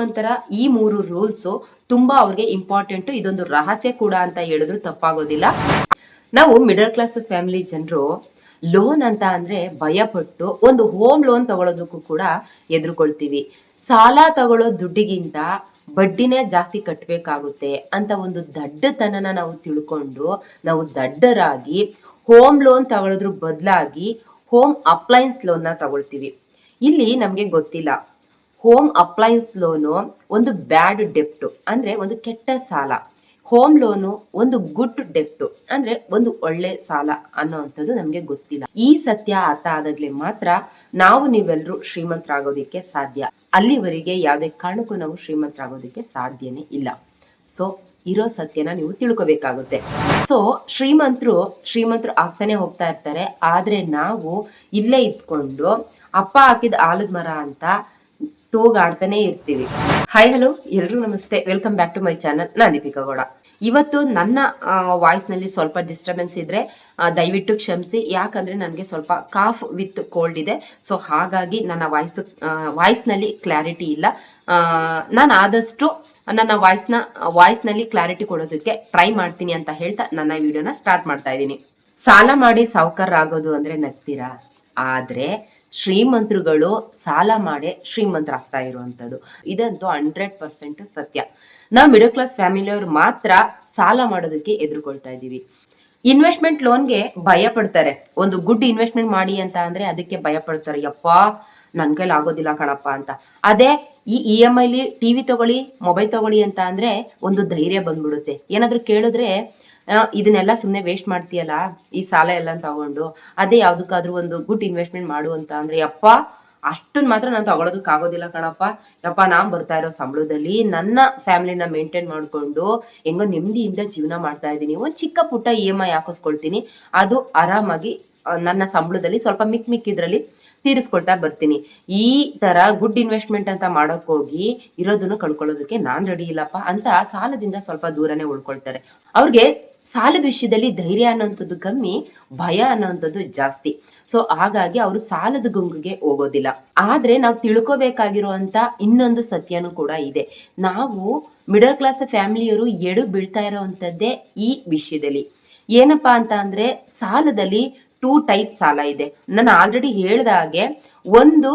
ನಂತರ ಈ 3 ರೂಲ್ಸ್ ತುಂಬಾ ಅವ್ರಿಗೆ ಇಂಪಾರ್ಟೆಂಟ್. ಇದೊಂದು ರಹಸ್ಯ ಕೂಡ ಅಂತ ಹೇಳಿದ್ರು ತಪ್ಪಾಗೋದಿಲ್ಲ. ನಾವು ಮಿಡಲ್ ಕ್ಲಾಸ್ ಫ್ಯಾಮಿಲಿ ಜನರು ಲೋನ್ ಅಂತ ಅಂದ್ರೆ ಭಯಪಟ್ಟು ಒಂದು ಹೋಮ್ ಲೋನ್ ತಗೊಳ್ಳೋದಕ್ಕೂ ಕೂಡ ಎದುರುಕೊಳ್ತೀವಿ. ಸಾಲ ತಗೊಳ್ಳೋ ದುಡ್ಡಿಗಿಂತ ಬಡ್ಡಿನೇ ಜಾಸ್ತಿ ಕಟ್ಟಬೇಕಾಗುತ್ತೆ ಅಂತ ಒಂದು ದಡ್ಡತನನ ನಾವು ತಿಳ್ಕೊಂಡು ನಾವು ದಡ್ಡರಾಗಿ ಹೋಮ್ ಲೋನ್ ತಗೊಳ್ಳೋದ್ರ ಬದಲಾಗಿ ಹೋಮ್ ಅಪ್ಲೈನ್ಸ್ ಲೋನ್ ನ ತಗೊಳ್ತೀವಿ. ಇಲ್ಲಿ ನಮ್ಗೆ ಗೊತ್ತಿಲ್ಲ, ಹೋಮ್ ಅಪ್ಲೈನ್ಸ್ ಲೋನು ಒಂದು ಬ್ಯಾಡ್ ಡೆಪ್ಟ್ ಅಂದ್ರೆ ಒಂದು ಕೆಟ್ಟ ಸಾಲ, ಹೋಮ್ ಲೋನು ಒಂದು ಗುಡ್ ಡೆಪ್ಟ್ ಅಂದ್ರೆ ಒಂದು ಒಳ್ಳೆ ಸಾಲ ಅನ್ನೋವಂಥದ್ದು ನಮ್ಗೆ ಗೊತ್ತಿಲ್ಲ. ಈ ಸತ್ಯ ಅರ್ಥ ಆದಾಗ್ಲೇ ಮಾತ್ರ ನಾವು ನೀವೆಲ್ಲರೂ ಶ್ರೀಮಂತರಾಗೋದಿಕ್ಕೆ ಸಾಧ್ಯ. ಅಲ್ಲಿವರೆಗೆ ಯಾವುದೇ ಕಾರಣಕ್ಕೂ ನಾವು ಶ್ರೀಮಂತರಾಗೋದಿಕ್ಕೆ ಸಾಧ್ಯನೇ ಇಲ್ಲ. ಸೊ ಇರೋ ಸತ್ಯನ ನೀವು ತಿಳ್ಕೊಬೇಕಾಗುತ್ತೆ. ಸೊ ಶ್ರೀಮಂತರು ಆಗ್ತಾನೆ ಹೋಗ್ತಾ ಇರ್ತಾರೆ. ಆದ್ರೆ ನಾವು ಇಲ್ಲೇ ಇತ್ಕೊಂಡು ಅಪ್ಪ ಹಾಕಿದ ಆಲದ ಮರ ಅಂತ ತೂಗಾಡ್ತಾನೆ ಇರ್ತೀವಿ. ಹಾಯ್ ಹಲೋ ಎಲ್ರು ನಮಸ್ತೆ, welcome back to my channel. ನಾನು ದೀಪಿಕಾ ಗೌಡ. ಇವತ್ತು ನನ್ನ ವಾಯ್ಸ್ ನಲ್ಲಿ ಸ್ವಲ್ಪ ಡಿಸ್ಟರ್ಬೆನ್ಸ್ ಇದ್ರೆ ದಯವಿಟ್ಟು ಕ್ಷಮಿಸಿ. ಯಾಕಂದ್ರೆ ನನಗೆ ಸ್ವಲ್ಪ ಕಾಫ್ ವಿತ್ ಕೋಲ್ಡ್ ಇದೆ. ಸೊ ಹಾಗಾಗಿ ನನ್ನ ವಾಯ್ಸ್ ನಲ್ಲಿ ಕ್ಲಾರಿಟಿ ಇಲ್ಲ. ನಾನು ಆದಷ್ಟು ನನ್ನ ವಾಯ್ಸ್ ನಲ್ಲಿ ಕ್ಲಾರಿಟಿ ಕೊಡೋದಕ್ಕೆ ಟ್ರೈ ಮಾಡ್ತೀನಿ ಅಂತ ಹೇಳ್ತಾ ನನ್ನ ವಿಡಿಯೋನ ಸ್ಟಾರ್ಟ್ ಮಾಡ್ತಾ ಇದ್ದೀನಿ. ಸಾಲ ಮಾಡಿ ಸಾಹುಕಾರರಾಗೋದು ಅಂದ್ರೆ ನಗ್ತೀರಾ, ಆದ್ರೆ ಶ್ರೀಮಂತರುಗಳು ಸಾಲ ಮಾಡಿ ಶ್ರೀಮಂತರಾಗ್ತಾ ಇರುವಂತದ್ದು ಇದಂತೂ 100% ಸತ್ಯ. ನಾವು ಮಿಡಲ್ ಕ್ಲಾಸ್ ಫ್ಯಾಮಿಲಿಯವರು ಮಾತ್ರ ಸಾಲ ಮಾಡೋದಕ್ಕೆ ಎದುರುಕೊಳ್ತಾ ಇದ್ದೀವಿ. ಇನ್ವೆಸ್ಟ್ಮೆಂಟ್ ಲೋನ್ಗೆ ಭಯ ಪಡ್ತಾರೆ. ಒಂದು ಗುಡ್ ಇನ್ವೆಸ್ಟ್ಮೆಂಟ್ ಮಾಡಿ ಅಂತ ಅಂದ್ರೆ ಅದಕ್ಕೆ ಭಯ ಪಡ್ತಾರೆ. ಯಪ್ಪಾ ನನ್ ಕೈಲಿ ಆಗೋದಿಲ್ಲ ಕಣಪ್ಪ ಅಂತ. ಅದೇ ಈ EMI ಟಿವಿ ತಗೊಳ್ಳಿ, ಮೊಬೈಲ್ ತಗೊಳ್ಳಿ ಅಂತ ಅಂದ್ರೆ ಒಂದು ಧೈರ್ಯ ಬಂದ್ಬಿಡುತ್ತೆ. ಏನಾದ್ರು ಕೇಳಿದ್ರೆ ಇದನ್ನೆಲ್ಲ ಸುಮ್ನೆ ವೇಸ್ಟ್ ಮಾಡ್ತೀಯಲ್ಲ ಈ ಸಾಲ ಎಲ್ಲ ತಗೊಂಡು, ಅದೇ ಯಾವ್ದಕ್ಕಾದ್ರೂ ಒಂದು ಗುಡ್ ಇನ್ವೆಸ್ಟ್ಮೆಂಟ್ ಮಾಡು ಅಂತ ಅಂದ್ರೆ ಯಪ್ಪ ಅಷ್ಟನ್ ಮಾತ್ರ ನಾನು ತಗೊಳೋದಕ್ ಆಗೋದಿಲ್ಲ ಕಣಪ್ಪ. ಯಪ್ಪ ನಾನ್ ಬರ್ತಾ ಇರೋ ಸಂಬಳದಲ್ಲಿ ನನ್ನ ಫ್ಯಾಮಿಲಿನ ಮೇಂಟೈನ್ ಮಾಡ್ಕೊಂಡು ಹೆಂಗೋ ನೆಮ್ಮದಿಯಿಂದ ಜೀವನ ಮಾಡ್ತಾ ಇದ್ದೀನಿ. ಒಂದ್ ಚಿಕ್ಕ ಪುಟ್ಟ EMI ಹಾಕಿಸ್ಕೊಳ್ತೀನಿ, ಅದು ಆರಾಮಾಗಿ ನನ್ನ ಸಂಬಳದಲ್ಲಿ ಸ್ವಲ್ಪ ಮಿಕ್ಕಿದ್ರಲ್ಲಿ ತೀರಿಸ್ಕೊಳ್ತಾ ಬರ್ತೀನಿ. ಈ ತರ ಗುಡ್ ಇನ್ವೆಸ್ಟ್ಮೆಂಟ್ ಅಂತ ಮಾಡೋಕ್ ಹೋಗಿ ಇರೋದನ್ನು ಕಳ್ಕೊಳ್ಳೋದಕ್ಕೆ ನಾನ್ ರೆಡಿ ಇಲ್ಲಪ್ಪ ಅಂತ ಸಾಲದಿಂದ ಸ್ವಲ್ಪ ದೂರನೇ ಉಳ್ಕೊಳ್ತಾರೆ. ಅವ್ರಿಗೆ ಸಾಲದ ವಿಷಯದಲ್ಲಿ ಧೈರ್ಯ ಅನ್ನೋಂಥದ್ದು ಕಮ್ಮಿ, ಭಯ ಅನ್ನೋಂಥದ್ದು ಜಾಸ್ತಿ. ಸೊ ಹಾಗಾಗಿ ಅವರು ಸಾಲದ ಗುಂಗಿಗೆ ಹೋಗೋದಿಲ್ಲ. ಆದ್ರೆ ನಾವು ತಿಳ್ಕೊಬೇಕಾಗಿರುವಂತ ಇನ್ನೊಂದು ಸತ್ಯನೂ ಕೂಡ ಇದೆ. ನಾವು ಮಿಡಲ್ ಕ್ಲಾಸ್ ಫ್ಯಾಮಿಲಿಯವರು ಎಡು ಬೀಳ್ತಾ ಇರೋವಂಥದ್ದೇ ಈ ವಿಷಯದಲ್ಲಿ. ಏನಪ್ಪಾ ಅಂತ ಅಂದ್ರೆ ಸಾಲದಲ್ಲಿ 2 ಟೈಪ್ ಸಾಲ ಇದೆ. ನಾನು ಆಲ್ರೆಡಿ ಹೇಳ್ದ ಹಾಗೆ ಒಂದು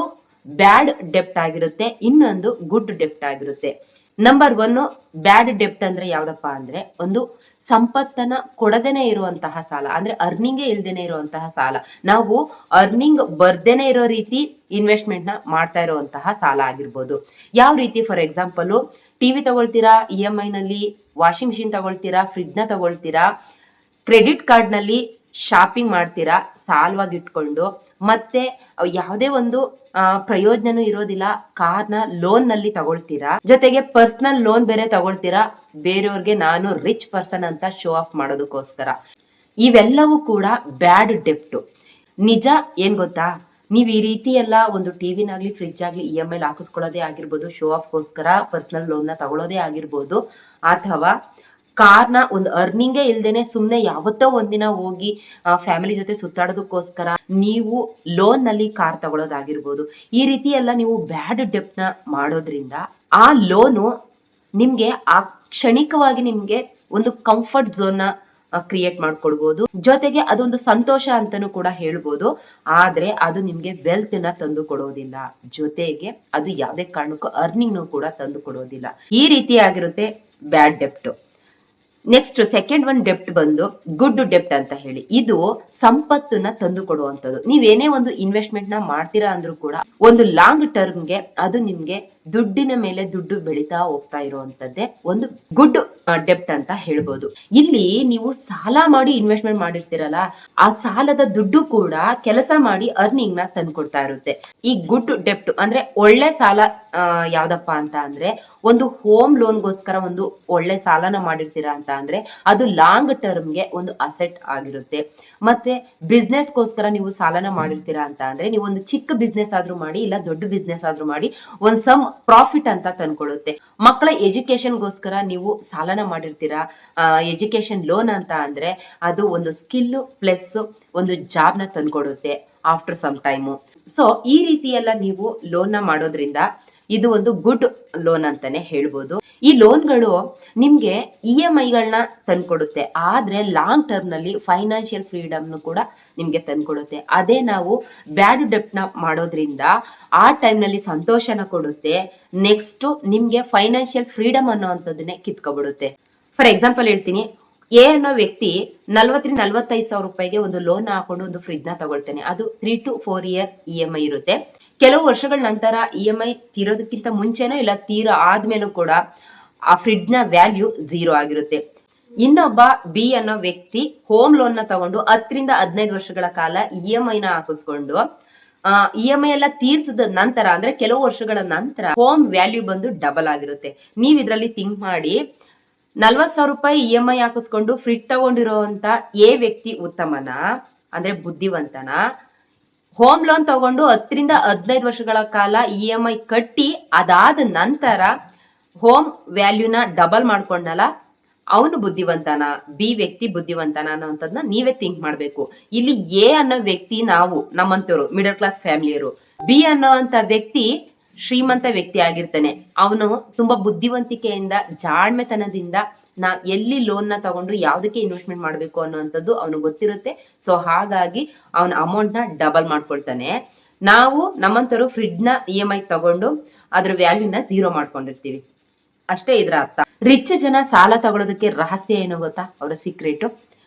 ಬ್ಯಾಡ್ ಡೆಪ್ಟ್ ಆಗಿರುತ್ತೆ, ಇನ್ನೊಂದು ಗುಡ್ ಡೆಪ್ಟ್ ಆಗಿರುತ್ತೆ. ನಂಬರ್ 1 ಬ್ಯಾಡ್ ಡೆಪ್ಟ್ ಅಂದ್ರೆ ಯಾವ್ದಪ್ಪ ಅಂದ್ರೆ ಒಂದು ಸಂಪತ್ತನ್ನ ಕೊಡದೇನೆ ಇರುವಂತಹ ಸಾಲ, ಅಂದ್ರೆ ಅರ್ನಿಂಗೇ ಇಲ್ದೇನೆ ಇರುವಂತಹ ಸಾಲ. ನಾವು ಅರ್ನಿಂಗ್ ಬರ್ದೇನೆ ಇರೋ ರೀತಿ ಇನ್ವೆಸ್ಟ್ಮೆಂಟ್ ನ ಮಾಡ್ತಾ ಇರುವಂತಹ ಸಾಲ ಆಗಿರ್ಬೋದು. ಯಾವ ರೀತಿ? ಫಾರ್ ಎಕ್ಸಾಂಪಲ್ ಟಿವಿ ತಗೊಳ್ತೀರಾ, EMI ನಲ್ಲಿ ವಾಷಿಂಗ್ ಮಿಷಿನ್ ತಗೊಳ್ತೀರಾ, ಫ್ರಿಡ್ಜ್ ನ ತಗೊಳ್ತೀರಾ, ಕ್ರೆಡಿಟ್ ಕಾರ್ಡ್ ನಲ್ಲಿ ಶಾಪಿಂಗ್ ಮಾಡ್ತೀರಾ ಸಾಲವಾಗಿ ಇಟ್ಕೊಂಡು, ಮತ್ತೆ ಯಾವುದೇ ಒಂದು ಪ್ರಯೋಜನನೂ ಇರೋದಿಲ್ಲ ಕಾರ್ನ ಲೋನ್ ನಲ್ಲಿ ತಗೊಳ್ತೀರಾ, ಜೊತೆಗೆ ಪರ್ಸನಲ್ ಲೋನ್ ಬೇರೆ ತಗೊಳ್ತೀರಾ ಬೇರೆಯವ್ರಿಗೆ ನಾನು ರಿಚ್ ಪರ್ಸನ್ ಅಂತ ಶೋ ಆಫ್ ಮಾಡೋದಕ್ಕೋಸ್ಕರ. ಇವೆಲ್ಲವೂ ಕೂಡ ಬ್ಯಾಡ್ ಡೆಪ್ಟ್. ನಿಜ ಏನ್ ಗೊತ್ತಾ, ನೀವ್ ಈ ರೀತಿ ಎಲ್ಲ ಒಂದು ಟಿವಿನಾಗ್ಲಿ ಫ್ರಿಡ್ಜ್ ಆಗ್ಲಿ EMI ಹಾಕಿಸ್ಕೊಳ್ಳೋದೇ ಆಗಿರ್ಬೋದು, ಶೋ ಆಫ್ಗೋಸ್ಕರ ಪರ್ಸನಲ್ ಲೋನ್ ನ ತಗೊಳ್ಳೋದೇ ಆಗಿರ್ಬೋದು, ಅಥವಾ ಕಾರ್ನ ಒಂದು ಅರ್ನಿಂಗೇ ಇಲ್ದೇನೆ ಸುಮ್ನೆ ಯಾವತ್ತೋ ಒಂದಿನ ಹೋಗಿ ಫ್ಯಾಮಿಲಿ ಜೊತೆ ಸುತ್ತಾಡೋದಕ್ಕೋಸ್ಕರ ನೀವು ಲೋನ್ ನಲ್ಲಿ ಕಾರ್ ತಗೊಳ್ಳೋದಾಗಿರ್ಬೋದು, ಈ ರೀತಿ ಎಲ್ಲ ನೀವು ಬ್ಯಾಡ್ ಡೆಪ್ಟ್ ನ ಮಾಡೋದ್ರಿಂದ ಆ ಲೋನು ನಿಮ್ಗೆ ಆ ಕ್ಷಣಿಕವಾಗಿ ನಿಮ್ಗೆ ಒಂದು ಕಂಫರ್ಟ್ ಝೋನ್ ನ ಕ್ರಿಯೇಟ್ ಮಾಡ್ಕೊಡ್ಬೋದು, ಜೊತೆಗೆ ಅದೊಂದು ಸಂತೋಷ ಅಂತಾನೂ ಕೂಡ ಹೇಳ್ಬೋದು. ಆದ್ರೆ ಅದು ನಿಮ್ಗೆ ವೆಲ್ತ್ ನ ತಂದು ಕೊಡೋದಿಲ್ಲ, ಜೊತೆಗೆ ಅದು ಯಾವುದೇ ಕಾರಣಕ್ಕೂ ಅರ್ನಿಂಗ್ ಕೂಡ ತಂದು ಕೊಡೋದಿಲ್ಲ. ಈ ರೀತಿ ಆಗಿರುತ್ತೆ ಬ್ಯಾಡ್ ಡೆಪ್ಟ್. ನೆಕ್ಸ್ಟ್ ಸೆಕೆಂಡ್ ಒನ್ ಡೆಪ್ಟ್ ಬಂದು ಗುಡ್ ಡೆಪ್ಟ್ ಅಂತ ಹೇಳಿ. ಇದು ಸಂಪತ್ತನ್ನ ತಂದು ಕೊಡುವಂಥದ್ದು. ನೀವೇನೇ ಒಂದು ಇನ್ವೆಸ್ಟ್ಮೆಂಟ್ ನ ಮಾಡ್ತೀರಾ ಅಂದ್ರೂ ಕೂಡ ಒಂದು ಲಾಂಗ್ ಟರ್ಮ್ಗೆ ಅದು ನಿಮ್ಗೆ ದುಡ್ಡಿನ ಮೇಲೆ ದುಡ್ಡು ಬೆಳೀತಾ ಹೋಗ್ತಾ ಇರುವಂತದ್ದೇ ಒಂದು ಗುಡ್ ಡೆಪ್ಟ್ ಅಂತ ಹೇಳ್ಬೋದು. ಇಲ್ಲಿ ನೀವು ಸಾಲ ಮಾಡಿ ಇನ್ವೆಸ್ಟ್ಮೆಂಟ್ ಮಾಡಿರ್ತೀರಲ್ಲ, ಆ ಸಾಲದ ದುಡ್ಡು ಕೂಡ ಕೆಲಸ ಮಾಡಿ ಅರ್ನಿಂಗ್ ನ ತಂದ್ಕೊಡ್ತಾ ಇರುತ್ತೆ. ಈ ಗುಡ್ ಡೆಪ್ಟ್ ಅಂದ್ರೆ ಒಳ್ಳೆ ಸಾಲ ಯಾವ್ದಪ್ಪ ಅಂತ ಅಂದ್ರೆ ಒಂದು ಹೋಮ್ ಲೋನ್ಗೋಸ್ಕರ ಒಂದು ಒಳ್ಳೆ ಸಾಲನ ಮಾಡಿರ್ತೀರಾ ಅಂತ ಅಂದ್ರೆ ಅದು ಲಾಂಗ್ ಟರ್ಮ್ಗೆ ಒಂದು ಅಸೆಟ್ ಆಗಿರುತ್ತೆ. ಮತ್ತೆ ಬಿಸ್ನೆಸ್ಗೋಸ್ಕರ ನೀವು ಸಾಲನ ಮಾಡಿರ್ತೀರಾ ಅಂತ ಅಂದ್ರೆ ನೀವು ಒಂದು ಚಿಕ್ಕ ಬಿಸ್ನೆಸ್ ಆದ್ರೂ ಮಾಡಿ, ಇಲ್ಲ ದೊಡ್ಡ ಬಿಸ್ನೆಸ್ ಆದ್ರೂ ಮಾಡಿ ಒಂದ್ ಸಮ್ ಪ್ರಾಫಿಟ್ ಅಂತ ತಂದ್ಕೊಡುತ್ತೆ. ಮಕ್ಕಳ ಎಜುಕೇಶನ್ಗೋಸ್ಕರ ನೀವು ಸಾಲನ ಮಾಡಿರ್ತೀರಾ, ಎಜುಕೇಶನ್ ಲೋನ್ ಅಂತ ಅಂದ್ರೆ ಅದು ಒಂದು ಸ್ಕಿಲ್ ಪ್ಲಸ್ ಒಂದು ಜಾಬ್ ನ ತಂದ್ಕೊಡುತ್ತೆ ಆಫ್ಟರ್ ಸಮ್ ಟೈಮು. ಸೊ ಈ ರೀತಿ ಎಲ್ಲ ನೀವು ಲೋನ್ ನ ಮಾಡೋದ್ರಿಂದ ಇದು ಒಂದು ಗುಡ್ ಲೋನ್ ಅಂತಾನೆ ಹೇಳ್ಬೋದು. ಈ ಲೋನ್ಗಳು ನಿಮ್ಗೆ EMI ಗಳನ್ನ ತಂದ್ಕೊಡುತ್ತೆ, ಆದ್ರೆ ಲಾಂಗ್ ಟರ್ಮ್ ನಲ್ಲಿ ಫೈನಾನ್ಷಿಯಲ್ ಫ್ರೀಡಮ್ ಕೂಡ ನಿಮ್ಗೆ ತಂದ್ಕೊಡುತ್ತೆ. ಅದೇ ನಾವು ಬ್ಯಾಡ್ ಡೆಪ್ಟ್ ನ ಮಾಡೋದ್ರಿಂದ ಆ ಟೈಮ್ ನಲ್ಲಿ ಸಂತೋಷನ ಕೊಡುತ್ತೆ, ನೆಕ್ಸ್ಟ್ ನಿಮ್ಗೆ ಫೈನಾನ್ಷಿಯಲ್ ಫ್ರೀಡಮ್ ಅನ್ನೋಂಥದ್ದನ್ನೇ ಕಿತ್ಕೊಬಿಡುತ್ತೆ. ಫಾರ್ ಎಕ್ಸಾಂಪಲ್ ಹೇಳ್ತೀನಿ, ಎ ಅನ್ನೋ ವ್ಯಕ್ತಿ 40-45 ಸಾವಿರ ರೂಪಾಯಿಗೆ ಒಂದು ಲೋನ್ ಹಾಕೊಂಡು ಒಂದು ಫ್ರಿಡ್ಜ್ ನ ತಗೊಳ್ತಾನೆ. ಅದು 3 to 4 ಇಯರ್ EMI ಇರುತ್ತೆ. ಕೆಲವು ವರ್ಷಗಳ ನಂತರ EMI ತೀರೋದಕ್ಕಿಂತ ಮುಂಚೆನೋ ಇಲ್ಲ ತೀರೋ ಆದ್ಮೇಲೂ ಕೂಡ ಆ ಫ್ರಿಡ್ಜ್ ನ ವ್ಯಾಲ್ಯೂ 0 ಆಗಿರುತ್ತೆ. ಇನ್ನೊಬ್ಬ ಬಿ ಅನ್ನೋ ವ್ಯಕ್ತಿ ಹೋಮ್ ಲೋನ್ ನ ತಗೊಂಡು 10-15 ವರ್ಷಗಳ ಕಾಲ EMI ನ ಹಾಕಿಸ್ಕೊಂಡು EMI ಎಲ್ಲ ತೀರ್ಸಿದ ನಂತರ, ಅಂದ್ರೆ ಕೆಲವು ವರ್ಷಗಳ ನಂತರ ಹೋಮ್ ವ್ಯಾಲ್ಯೂ ಬಂದು ಡಬಲ್ ಆಗಿರುತ್ತೆ. ನೀವ್ ಇದ್ರಲ್ಲಿ ಥಿಂಕ್ ಮಾಡಿ, 40,000 ರೂಪಾಯಿ EMI ಹಾಕಿಸ್ಕೊಂಡು ಫ್ರಿಡ್ಜ್ ತಗೊಂಡಿರೋಂತ ಎ ವ್ಯಕ್ತಿ ಉತ್ತಮನ, ಅಂದ್ರೆ ಬುದ್ಧಿವಂತನ, ಹೋಮ್ ಲೋನ್ ತಗೊಂಡು 10-15 ವರ್ಷಗಳ ಕಾಲ EMI ಕಟ್ಟಿ ಅದಾದ ನಂತರ ಹೋಮ್ ವ್ಯಾಲ್ಯೂನ ಡಬಲ್ ಮಾಡ್ಕೊಂಡಲ್ಲ, ಅವನು ಬುದ್ಧಿವಂತನ, ಬಿ ವ್ಯಕ್ತಿ ಬುದ್ಧಿವಂತನ ಅನ್ನೋಂಥದ್ನ ನೀವೇ ಥಿಂಕ್ ಮಾಡ್ಬೇಕು. ಇಲ್ಲಿ ಎ ಅನ್ನೋ ವ್ಯಕ್ತಿ ನಾವು ನಮ್ಮಂತವ್ರು ಮಿಡಲ್ ಕ್ಲಾಸ್ ಫ್ಯಾಮಿಲಿಯರು, ಬಿ ಅನ್ನೋ ಅಂತ ವ್ಯಕ್ತಿ ಶ್ರೀಮಂತ ವ್ಯಕ್ತಿ ಆಗಿರ್ತಾನೆ. ಅವನು ತುಂಬಾ ಬುದ್ಧಿವಂತಿಕೆಯಿಂದ ಜಾಣ್ಮೆತನದಿಂದ ಎಲ್ಲಿ ಲೋನ್ ನ ತಗೊಂಡು ಯಾವ್ದಕ್ಕೆ ಇನ್ವೆಸ್ಟ್ಮೆಂಟ್ ಮಾಡ್ಬೇಕು ಅನ್ನೋಂಥದ್ದು ಅವನು ಗೊತ್ತಿರುತ್ತೆ. ಸೊ ಹಾಗಾಗಿ ಅವನ ಅಮೌಂಟ್ ನ ಡಬಲ್ ಮಾಡ್ಕೊಳ್ತಾನೆ. ನಾವು ನಮ್ಮಂತರು ಫ್ರಿಡ್ಜ್ ನ EMI ತಗೊಂಡು ಅದ್ರ ವ್ಯಾಲ್ಯೂನ 0 ಮಾಡ್ಕೊಂಡಿರ್ತೀವಿ. ಅಷ್ಟೇ ಇದ್ರ ಅರ್ಥ. ರಿಚ್ ಜನ ಸಾಲ ತಗೊಳ್ಳೋದಕ್ಕೆ ರಹಸ್ಯ ಏನು ಗೊತ್ತಾ? ಅವರ ಸೀಕ್ರೆಟ್,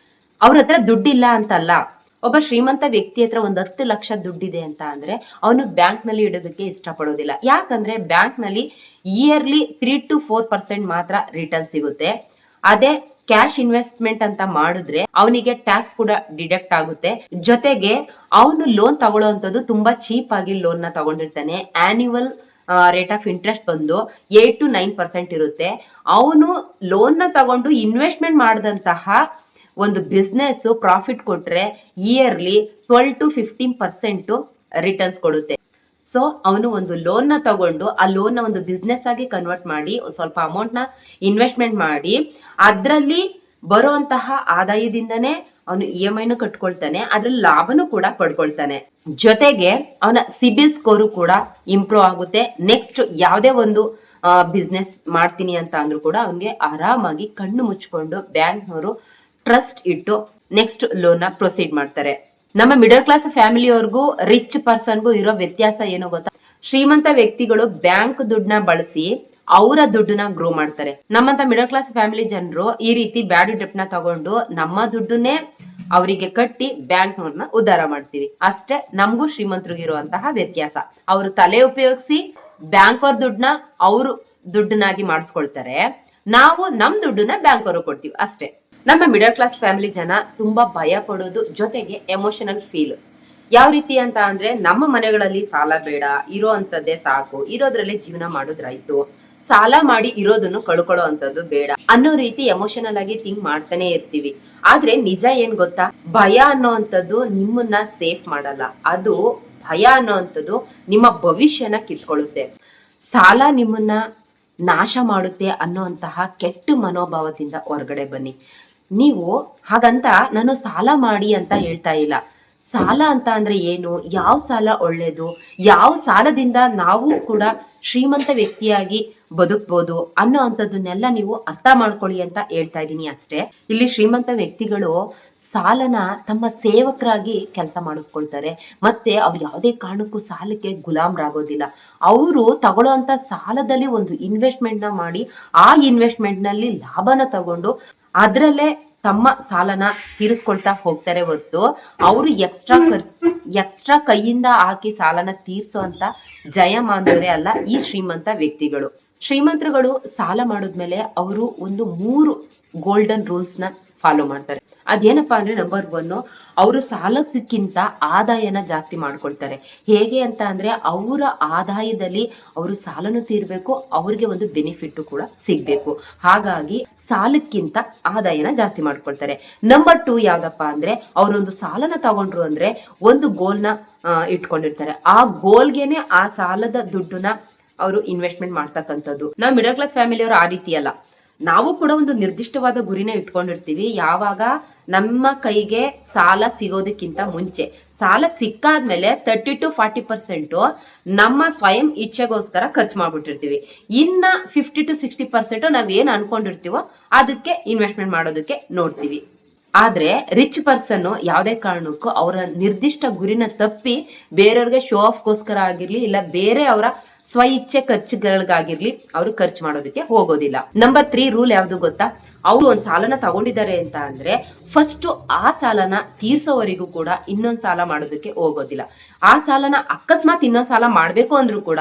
ಅವ್ರ ಹತ್ರ ದುಡ್ಡಿಲ್ಲ ಅಂತಲ್ಲ. ಒಬ್ಬ ಶ್ರೀಮಂತ ವ್ಯಕ್ತಿ ಹತ್ರ 10 ಲಕ್ಷ ದುಡ್ಡಿದೆ ಅಂತ ಅಂದ್ರೆ ಅವನು ಬ್ಯಾಂಕ್ ನಲ್ಲಿ ಇಡೋದಕ್ಕೆ ಇಷ್ಟಪಡೋದಿಲ್ಲ. ಯಾಕಂದ್ರೆ ಬ್ಯಾಂಕ್ ನಲ್ಲಿ ಇಯರ್ಲಿ 3 to 4% ಮಾತ್ರ ರಿಟರ್ನ್ ಸಿಗುತ್ತೆ. ಅದೇ ಕ್ಯಾಶ್ ಇನ್ವೆಸ್ಟ್ಮೆಂಟ್ ಅಂತ ಮಾಡಿದ್ರೆ ಅವನಿಗೆ ಟ್ಯಾಕ್ಸ್ ಕೂಡ ಡಿಡಕ್ಟ್ ಆಗುತ್ತೆ. ಜೊತೆಗೆ ಅವನು ಲೋನ್ ತಗೊಳ್ಳೋಂಥದ್ದು ತುಂಬಾ ಚೀಪ್ ಆಗಿ ಲೋನ್ ನ ತಗೊಂಡಿರ್ತಾನೆ. ಆನ್ಯುವಲ್ ರೇಟ್ ಆಫ್ ಇಂಟ್ರೆಸ್ಟ್ ಬಂದು 8 to 9% ಇರುತ್ತೆ. ಅವನು ಲೋನ್ ನ ತಗೊಂಡು ಇನ್ವೆಸ್ಟ್ಮೆಂಟ್ ಮಾಡಿದಂತಹ ಒಂದು ಬಿಸ್ನೆಸ್ ಪ್ರಾಫಿಟ್ ಕೊಟ್ರೆ ಇಯರ್ಲಿ 12 to 15% ರಿಟರ್ನ್ಸ್ ಕೊಡುತ್ತೆ. ಸೊ ಅವನು ಒಂದು ಲೋನ್ ನ ತಗೊಂಡು ಆ ಲೋನ್ ನ ಒಂದು ಬಿಸ್ನೆಸ್ ಆಗಿ ಕನ್ವರ್ಟ್ ಮಾಡಿ ಒಂದ್ ಸ್ವಲ್ಪ ಅಮೌಂಟ್ ನ ಇನ್ವೆಸ್ಟ್ಮೆಂಟ್ ಮಾಡಿ ಅದರಲ್ಲಿ ಬರುವಂತಹ ಆದಾಯದಿಂದನೇ ಅವನು EMI ನು ಕಟ್ಕೊಳ್ತಾನೆ, ಅದ್ರಲ್ಲಿ ಲಾಭನೂ ಕೂಡ ಪಡ್ಕೊಳ್ತಾನೆ. ಜೊತೆಗೆ ಅವನ ಸಿಬಿಲ್ ಸ್ಕೋರು ಕೂಡ ಇಂಪ್ರೂವ್ ಆಗುತ್ತೆ. ನೆಕ್ಸ್ಟ್ ಯಾವ್ದೇ ಒಂದು ಬಿಸ್ನೆಸ್ ಮಾಡ್ತೀನಿ ಅಂತ ಅಂದ್ರೂ ಕೂಡ ಅವನ್ಗೆ ಆರಾಮಾಗಿ ಕಣ್ಣು ಮುಚ್ಕೊಂಡು ಬ್ಯಾಂಕ್ನವರು ಟ್ರಸ್ಟ್ ಇಟ್ಟು ನೆಕ್ಸ್ಟ್ ಲೋನ್ ನ ಪ್ರೊಸೀಡ್ ಮಾಡ್ತಾರೆ. ನಮ್ಮ ಮಿಡಲ್ ಕ್ಲಾಸ್ ಫ್ಯಾಮಿಲಿಯವ್ರಿಗೂ ರಿಚ್ ಪರ್ಸನ್ಗೂ ಇರೋ ವ್ಯತ್ಯಾಸ ಏನು ಗೊತ್ತಾ? ಶ್ರೀಮಂತ ವ್ಯಕ್ತಿಗಳು ಬ್ಯಾಂಕ್ ದುಡ್ಡನ್ನ ಬಳಸಿ ಅವರ ದುಡ್ಡನ್ನ ಗ್ರೋ ಮಾಡ್ತಾರೆ. ನಮ್ಮಂತ ಮಿಡಲ್ ಕ್ಲಾಸ್ ಫ್ಯಾಮಿಲಿ ಜನರು ಈ ರೀತಿ ಬ್ಯಾಡ್ ಡೆಪ್ಟ್ ನ ತಗೊಂಡು ನಮ್ಮ ದುಡ್ಡನ್ನೇ ಅವರಿಗೆ ಕಟ್ಟಿ ಬ್ಯಾಂಕ್ ನವ್ರನ್ನ ಉದ್ಧಾರ ಮಾಡ್ತೀವಿ. ಅಷ್ಟೇ ನಮಗೂ ಶ್ರೀಮಂತರಿಗಿರುವಂತಹ ವ್ಯತ್ಯಾಸ. ಅವರು ತಲೆ ಉಪಯೋಗಿಸಿ ಬ್ಯಾಂಕ್ ಅವ್ರ ದುಡ್ಡನ್ನ ಅವರು ದುಡ್ಡನ್ನಾಗಿ ಮಾಡಿಸ್ಕೊಳ್ತಾರೆ, ನಾವು ನಮ್ ದುಡ್ಡನ್ನ ಬ್ಯಾಂಕ್ ಅವರು ಕೊಡ್ತೀವಿ ಅಷ್ಟೇ. ನಮ್ಮ ಮಿಡಲ್ ಕ್ಲಾಸ್ ಫ್ಯಾಮಿಲಿ ಜನ ತುಂಬಾ ಭಯ ಪಡೋದು, ಜೊತೆಗೆ ಎಮೋಷನಲ್ ಫೀಲ್. ಯಾವ ರೀತಿ ಅಂತ ಅಂದ್ರೆ, ನಮ್ಮ ಮನೆಗಳಲ್ಲಿ ಸಾಲ ಬೇಡ, ಇರೋ ಅಂತದ್ದೇ ಸಾಕು, ಇರೋದ್ರಲ್ಲೇ ಜೀವನ ಮಾಡೋದ್ರಾಯ್ತು, ಸಾಲ ಮಾಡಿ ಇರೋದನ್ನು ಕಳ್ಕೊಳ್ಳೋ ಅಂತದ್ದು ಬೇಡ ಅನ್ನೋ ರೀತಿ ಎಮೋಷನಲ್ ಆಗಿ ಥಿಂಕ್ ಮಾಡ್ತಾನೆ ಇರ್ತೀವಿ. ಆದ್ರೆ ನಿಜ ಏನ್ ಗೊತ್ತಾ? ಭಯ ಅನ್ನೋಂಥದ್ದು ನಿಮ್ಮನ್ನ ಸೇಫ್ ಮಾಡಲ್ಲ. ಅದು ಭಯ ಅನ್ನೋಂಥದ್ದು ನಿಮ್ಮ ಭವಿಷ್ಯನ ಕಿತ್ಕೊಳ್ಳುತ್ತೆ. ಸಾಲ ನಿಮ್ಮನ್ನ ನಾಶ ಮಾಡುತ್ತೆ ಅನ್ನೋಂತಹ ಕೆಟ್ಟ ಮನೋಭಾವದಿಂದ ಹೊರಗಡೆ ಬನ್ನಿ. ನೀವು ಹಾಗಂತ ನಾನು ಸಾಲ ಮಾಡಿ ಅಂತ ಹೇಳ್ತಾ ಇಲ್ಲ. ಸಾಲ ಅಂತ ಅಂದ್ರೆ ಏನು, ಯಾವ ಸಾಲ ಒಳ್ಳೇದು, ಯಾವ ಸಾಲದಿಂದ ನಾವು ಕೂಡ ಶ್ರೀಮಂತ ವ್ಯಕ್ತಿಯಾಗಿ ಬದುಕ್ಬೋದು ಅನ್ನೋ ಅಂತದನ್ನೆಲ್ಲ ನೀವು ಅರ್ಥ ಮಾಡ್ಕೊಳ್ಳಿ ಅಂತ ಹೇಳ್ತಾ ಇದ್ದೀನಿ ಅಷ್ಟೇ. ಇಲ್ಲಿ ಶ್ರೀಮಂತ ವ್ಯಕ್ತಿಗಳು ಸಾಲನ ತಮ್ಮ ಸೇವಕರಾಗಿ ಕೆಲಸ ಮಾಡಿಸ್ಕೊಳ್ತಾರೆ. ಮತ್ತೆ ಅವ್ರು ಯಾವುದೇ ಕಾರಣಕ್ಕೂ ಸಾಲಕ್ಕೆ ಗುಲಾಮರಾಗೋದಿಲ್ಲ. ಅವರು ತಗೊಳ್ಳೋಂತ ಸಾಲದಲ್ಲಿ ಒಂದು ಇನ್ವೆಸ್ಟ್ಮೆಂಟ್ ನ ಮಾಡಿ ಆ ಇನ್ವೆಸ್ಟ್ಮೆಂಟ್ ನಲ್ಲಿ ಲಾಭನ ತಗೊಂಡು ಅದ್ರಲ್ಲೇ ತಮ್ಮ ಸಾಲನ ತೀರಿಸ್ಕೊಳ್ತಾ ಹೋಗ್ತಾರೆ ಹೊತ್ತು ಅವರು ಎಕ್ಸ್ಟ್ರಾ ಕೈಯಿಂದ ಹಾಕಿ ಸಾಲನ ತೀರ್ಸೋ ಅಂತ ಜಯಮಾನವರೇ ಅಲ್ಲ ಈ ಶ್ರೀಮಂತ ವ್ಯಕ್ತಿಗಳು. ಶ್ರೀಮಂತರುಗಳು ಸಾಲ ಮಾಡಿದ್ಮೇಲೆ ಅವರು ಒಂದು 3 ಗೋಲ್ಡನ್ ರೂಲ್ಸ್ ನ ಫಾಲೋ ಮಾಡ್ತಾರೆ. ಅದೇನಪ್ಪಾ ಅಂದ್ರೆ, ನಂಬರ್ 1, ಅವರು ಸಾಲಕ್ಕಿಂತ ಆದಾಯನ ಜಾಸ್ತಿ ಮಾಡ್ಕೊಳ್ತಾರೆ. ಹೇಗೆ ಅಂತ ಅಂದ್ರೆ, ಅವರ ಆದಾಯದಲ್ಲಿ ಅವರು ಸಾಲನು ತೀರ್ಬೇಕು, ಅವ್ರಿಗೆ ಒಂದು ಬೆನಿಫಿಟ್ ಕೂಡ ಸಿಗ್ಬೇಕು. ಹಾಗಾಗಿ ಸಾಲಕ್ಕಿಂತ ಆದಾಯನ ಜಾಸ್ತಿ ಮಾಡ್ಕೊಳ್ತಾರೆ. ನಂಬರ್ 2 ಯಾವ್ದಪ್ಪ ಅಂದ್ರೆ, ಅವರೊಂದು ಸಾಲನ ತಗೊಂಡ್ರು ಅಂದ್ರೆ ಒಂದು ಗೋಲ್ನ ಇಟ್ಕೊಂಡಿರ್ತಾರೆ. ಆ ಗೋಲ್ಗೆನೆ ಆ ಸಾಲದ ದುಡ್ಡನ್ನ ಅವರು ಇನ್ವೆಸ್ಟ್ಮೆಂಟ್ ಮಾಡ್ತಕ್ಕಂಥದ್ದು. ನಾವು ಮಿಡಲ್ ಕ್ಲಾಸ್ ಫ್ಯಾಮಿಲಿಯವರು ಆ ರೀತಿ ಅಲ್ಲ. ನಾವು ಕೂಡ ಒಂದು ನಿರ್ದಿಷ್ಟವಾದ ಗುರಿನ ಇಟ್ಕೊಂಡಿರ್ತೀವಿ. ಯಾವಾಗ ನಮ್ಮ ಕೈಗೆ ಸಾಲ ಸಿಗೋದಕ್ಕಿಂತ ಮುಂಚೆ, ಸಾಲ ಸಿಕ್ಕಾದ್ಮೇಲೆ 30-40% ನಮ್ಮ ಸ್ವಯಂ ಇಚ್ಛೆಗೋಸ್ಕರ ಖರ್ಚು ಮಾಡ್ಬಿಟ್ಟಿರ್ತೀವಿ. ಇನ್ನ 50-60% ನಾವ್ ಏನ್ ಅನ್ಕೊಂಡಿರ್ತೀವೋ ಅದಕ್ಕೆ ಇನ್ವೆಸ್ಟ್ಮೆಂಟ್ ಮಾಡೋದಕ್ಕೆ ನೋಡ್ತೀವಿ. ಆದ್ರೆ ರಿಚ್ ಪರ್ಸನ್ ಯಾವುದೇ ಕಾರಣಕ್ಕೂ ಅವರ ನಿರ್ದಿಷ್ಟ ಗುರಿನ ತಪ್ಪಿ ಬೇರೆಯವ್ರಿಗೆ ಶೋ ಆಫ್ಗೋಸ್ಕರ ಆಗಿರ್ಲಿ, ಇಲ್ಲ ಬೇರೆ ಅವರ ಸ್ವ ಇಚ್ಛೆ ಖರ್ಚುಗಳಿಗಾಗಿರ್ಲಿ ಅವರು ಖರ್ಚು ಮಾಡೋದಕ್ಕೆ ಹೋಗೋದಿಲ್ಲ. ನಂಬರ್ 3 ರೂಲ್ ಯಾವ್ದು ಗೊತ್ತಾ? ಅವ್ರು ಒಂದ್ ಸಾಲನ ತಗೊಂಡಿದ್ದಾರೆ ಅಂತ ಅಂದ್ರೆ ಫಸ್ಟ್ ಆ ಸಾಲನ ತೀರ್ಸೋವರೆಗೂ ಕೂಡ ಇನ್ನೊಂದ್ ಸಾಲ ಮಾಡೋದಕ್ಕೆ ಹೋಗೋದಿಲ್ಲ. ಆ ಸಾಲನ ಅಕಸ್ಮಾತ್ ಇನ್ನೊಂದ್ ಸಾಲ ಮಾಡ್ಬೇಕು ಅಂದ್ರೂ ಕೂಡ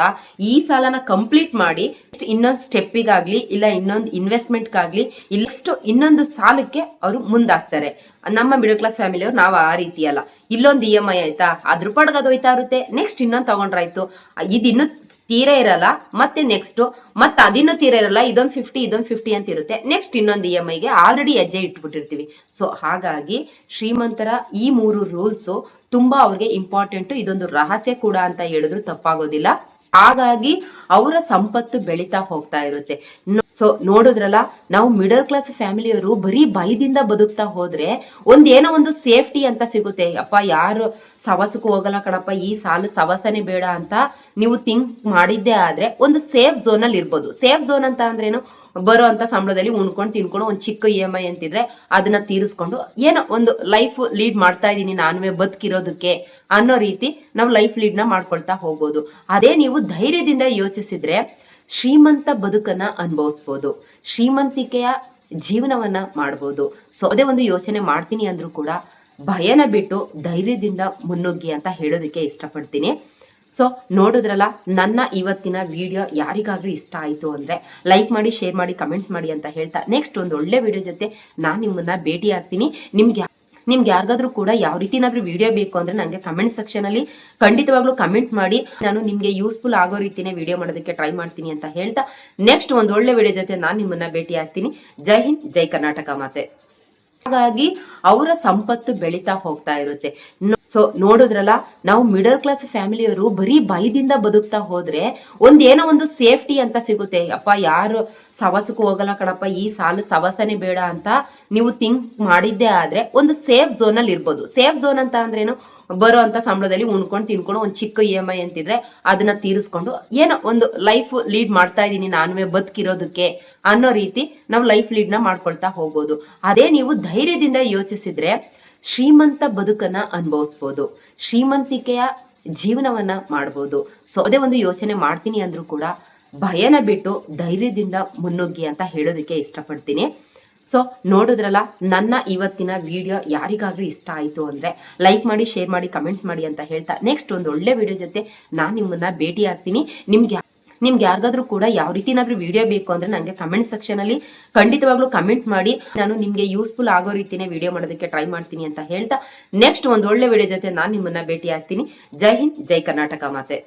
ಈ ಸಾಲನ ಕಂಪ್ಲೀಟ್ ಮಾಡಿ ಇನ್ನೊಂದ್ ಸ್ಟೆಪ್ಪಿಗಾಗ್ಲಿ, ಇಲ್ಲ ಇನ್ನೊಂದು ಇನ್ವೆಸ್ಟ್ಮೆಂಟ್ಗಾಗ್ಲಿ, ಇಲ್ಲಷ್ಟು ಇನ್ನೊಂದು ಸಾಲಕ್ಕೆ ಅವರು ಮುಂದಾಗ್ತಾರೆ. ನಮ್ಮ ಮಿಡಲ್ ಕ್ಲಾಸ್ ಫ್ಯಾಮಿಲಿ ಅವ್ರು ನಾವು ಆ ರೀತಿ ಅಲ್ಲ. ಇಲ್ಲೊಂದು EMI ಆಯ್ತಾ, ಅದ್ರ ಪಡ್ಗ ಅದು ಹೋಯ್ತಾ ಇರುತ್ತೆ, ನೆಕ್ಸ್ಟ್ ಇನ್ನೊಂದು ತಗೊಂಡ್ರಾಯ್ತು, ಇದಿನ್ನು ತೀರೇ ಇರಲ್ಲ, ಮತ್ತೆ ನೆಕ್ಸ್ಟ್ ಮತ್ತೆ ಅದಿನ್ನೂ ತೀರ ಇರಲ್ಲ, ಇದೊಂದು 50 ಅಂತ ಇರುತ್ತೆ, ನೆಕ್ಸ್ಟ್ ಇನ್ನೊಂದು EMIಗೆ ಆಲ್ರೆಡಿ ಹೆಜ್ಜೆ ಇಟ್ಬಿಟ್ಟಿರ್ತೀವಿ. ಸೊ ಹಾಗಾಗಿ ಶ್ರೀಮಂತರ ಈ 3 ರೂಲ್ಸ್ ತುಂಬಾ ಅವ್ರಿಗೆ ಇಂಪಾರ್ಟೆಂಟ್. ಇದೊಂದು ರಹಸ್ಯ ಕೂಡ ಅಂತ ಹೇಳಿದ್ರು ತಪ್ಪಾಗೋದಿಲ್ಲ. ಹಾಗಾಗಿ ಅವರ ಸಂಪತ್ತು ಬೆಳೀತಾ ಹೋಗ್ತಾ ಇರುತ್ತೆ. ಸೊ ನೋಡಿದ್ರಲ್ಲ, ನಾವು ಮಿಡಲ್ ಕ್ಲಾಸ್ ಫ್ಯಾಮಿಲಿಯವರು ಬರೀ ಭಯದಿಂದ ಬದುಕ್ತಾ ಹೋದ್ರೆ ಏನೋ ಒಂದು ಸೇಫ್ಟಿ ಅಂತ ಸಿಗುತ್ತೆ. ಅಪ್ಪ ಯಾರು ಸವಸಕ್ಕೂ ಹೋಗಲ್ಲ ಕಣಪ್ಪ, ಈ ಸಾಲ ಸವಸನೆ ಬೇಡ ಅಂತ ನೀವು ಥಿಂಕ್ ಮಾಡಿದ್ದೆ ಆದ್ರೆ ಒಂದು ಸೇಫ್ ಝೋನ್ ಅಲ್ಲಿ ಇರ್ಬೋದು. ಸೇಫ್ ಝೋನ್ ಅಂತ ಅಂದ್ರೇನು? ಬರೋ ಅಂತ ಸಂಬಳದಲ್ಲಿ ಉಣ್ಕೊಂಡು ತಿನ್ಕೊಂಡು ಒಂದು ಚಿಕ್ಕ EMI ಅಂತಿದ್ರೆ ಅದನ್ನ ತೀರಿಸ್ಕೊಂಡು ಏನೋ ಒಂದು ಲೈಫ್ ಲೀಡ್ ಮಾಡ್ತಾ ಇದೀನಿ ನಾನುವೇ ಬದುಕಿರೋದಕ್ಕೆ ಅನ್ನೋ ರೀತಿ ನಾವು ಲೈಫ್ ಲೀಡ್ ನ ಮಾಡ್ಕೊಳ್ತಾ ಹೋಗ್ಬೋದು. ಅದೇ ನೀವು ಧೈರ್ಯದಿಂದ ಯೋಚಿಸಿದ್ರೆ ಶ್ರೀಮಂತ ಬದುಕನ್ನ ಅನುಭವಿಸ್ಬೋದು, ಶ್ರೀಮಂತಿಕೆಯ ಜೀವನವನ್ನ ಮಾಡ್ಬೋದು. ಸೊ ಅದೇ ಒಂದು ಯೋಚನೆ ಮಾಡ್ತೀನಿ ಅಂದ್ರೂ ಕೂಡ ಭಯನ ಬಿಟ್ಟು ಧೈರ್ಯದಿಂದ ಮುನ್ನುಗ್ಗಿ ಅಂತ ಹೇಳೋದಕ್ಕೆ ಇಷ್ಟಪಡ್ತೀನಿ. ಸೊ ನೋಡಿದ್ರಲ್ಲ, ನನ್ನ ಇವತ್ತಿನ ವಿಡಿಯೋ ಯಾರಿಗಾದ್ರೂ ಇಷ್ಟ ಆಯ್ತು ಅಂದ್ರೆ ಲೈಕ್ ಮಾಡಿ, ಶೇರ್ ಮಾಡಿ, ಕಮೆಂಟ್ಸ್ ಮಾಡಿ ಅಂತ ಹೇಳ್ತಾ ನೆಕ್ಸ್ಟ್ ಒಂದು ಒಳ್ಳೆ ವಿಡಿಯೋ ಜೊತೆ ನಾನು ನಿಮ್ಮನ್ನ ಭೇಟಿ ಆಗ್ತೀನಿ. ನಿಮ್ಗೆ ಯಾರಿಗಾದ್ರೂ ಕೂಡ ಯಾವ ರೀತಿನಾದ್ರೂ ವಿಡಿಯೋ ಬೇಕು ಅಂದ್ರೆ ನಂಗೆ ಕಮೆಂಟ್ ಸೆಕ್ಷನ್ ಅಲ್ಲಿ ಖಂಡಿತವಾಗ್ಲೂ ಕಮೆಂಟ್ ಮಾಡಿ, ನಾನು ನಿಮ್ಗೆ ಯೂಸ್ಫುಲ್ ಆಗೋ ರೀತಿನೇ ವಿಡಿಯೋ ಮಾಡೋದಕ್ಕೆ ಟ್ರೈ ಮಾಡ್ತೀನಿ ಅಂತ ಹೇಳ್ತಾ ನೆಕ್ಸ್ಟ್ ಒಂದು ಒಳ್ಳೆ ವಿಡಿಯೋ ಜೊತೆ ನಾನು ನಿಮ್ಮನ್ನ ಭೇಟಿ ಆಗ್ತೀನಿ. ಜೈ ಹಿಂದ್, ಜೈ ಕರ್ನಾಟಕ ಮಾತೆ. ಹಾಗಾಗಿ ಅವರ ಸಂಪತ್ತು ಬೆಳೀತಾ ಹೋಗ್ತಾ ಇರುತ್ತೆ. ಸೊ ನೋಡಿದ್ರಲ್ಲ, ನಾವು ಮಿಡಲ್ ಕ್ಲಾಸ್ ಫ್ಯಾಮಿಲಿಯವರು ಬರೀ ಭಯದಿಂದ ಬದುಕ್ತಾ ಹೋದ್ರೆ ಏನೋ ಒಂದು ಸೇಫ್ಟಿ ಅಂತ ಸಿಗುತ್ತೆ. ಅಪ್ಪ ಯಾರು ಸವಸಕ್ಕೂ ಹೋಗಲ್ಲ ಕಣಪ್ಪ, ಈ ಸಾಲ ಸವಸನೆ ಬೇಡ ಅಂತ ನೀವು ಥಿಂಕ್ ಮಾಡಿದ್ದೆ ಆದ್ರೆ ಒಂದು ಸೇಫ್ ಝೋನ್ ಅಲ್ಲಿ ಇರ್ಬೋದು. ಸೇಫ್ ಝೋನ್ ಅಂತ ಅಂದ್ರೇನು? ಬರೋ ಅಂತ ಸಂಬಳದಲ್ಲಿ ಉಣ್ಕೊಂಡು ತಿನ್ಕೊಂಡು ಒಂದು ಚಿಕ್ಕ EMI ಅಂತಿದ್ರೆ ಅದನ್ನ ತೀರಿಸ್ಕೊಂಡು ಏನೋ ಒಂದು ಲೈಫ್ ಲೀಡ್ ಮಾಡ್ತಾ ಇದೀನಿ ನಾನುವೇ ಬದುಕಿರೋದಕ್ಕೆ ಅನ್ನೋ ರೀತಿ ನಾವು ಲೈಫ್ ಲೀಡ್ ನ ಮಾಡ್ಕೊಳ್ತಾ ಹೋಗ್ಬೋದು. ಅದೇ ನೀವು ಧೈರ್ಯದಿಂದ ಯೋಚಿಸಿದ್ರೆ ಶ್ರೀಮಂತ ಬದುಕನ್ನ ಅನುಭವಿಸ್ಬೋದು, ಶ್ರೀಮಂತಿಕೆಯ ಜೀವನವನ್ನ ಮಾಡ್ಬೋದು. ಸೊ ಅದೇ ಒಂದು ಯೋಚನೆ ಮಾಡ್ತೀನಿ ಅಂದ್ರೂ ಕೂಡ ಭಯನ ಬಿಟ್ಟು ಧೈರ್ಯದಿಂದ ಮುನ್ನುಗ್ಗಿ ಅಂತ ಹೇಳೋದಕ್ಕೆ ಇಷ್ಟಪಡ್ತೀನಿ. ಸೊ ನೋಡಿದ್ರಲ್ಲ, ನನ್ನ ಇವತ್ತಿನ ವಿಡಿಯೋ ಯಾರಿಗಾದ್ರೂ ಇಷ್ಟ ಆಯ್ತು ಅಂದ್ರೆ ಲೈಕ್ ಮಾಡಿ, ಶೇರ್ ಮಾಡಿ, ಕಮೆಂಟ್ಸ್ ಮಾಡಿ ಅಂತ ಹೇಳ್ತಾ ನೆಕ್ಸ್ಟ್ ಒಂದು ಒಳ್ಳೆ ವಿಡಿಯೋ ಜೊತೆ ನಾನು ನಿಮ್ಮನ್ನ ಭೇಟಿ ಆಗ್ತೀನಿ. ನಿಮ್ಗೆ ಯಾರಿಗಾದ್ರೂ ಕೂಡ ಯಾವ ರೀತಿನಾದ್ರೂ ವಿಡಿಯೋ ಬೇಕು ಅಂದ್ರೆ ನಂಗೆ ಕಮೆಂಟ್ ಸೆಕ್ಷನ್ ಅಲ್ಲಿ ಖಂಡಿತವಾಗ್ಲೂ ಕಮೆಂಟ್ ಮಾಡಿ, ನಾನು ನಿಮ್ಗೆ ಯೂಸ್ಫುಲ್ ಆಗೋ ರೀತಿನೇ ವಿಡಿಯೋ ಮಾಡೋದಕ್ಕೆ ಟ್ರೈ ಮಾಡ್ತೀನಿ ಅಂತ ಹೇಳ್ತಾ ನೆಕ್ಸ್ಟ್ ಒಂದು ಒಳ್ಳೆ ವಿಡಿಯೋ ಜೊತೆ ನಾನು ನಿಮ್ಮನ್ನ ಭೇಟಿ ಆಗ್ತೀನಿ. ಜೈ ಹಿಂದ್, ಜೈ ಕರ್ನಾಟಕ ಮಾತೆ.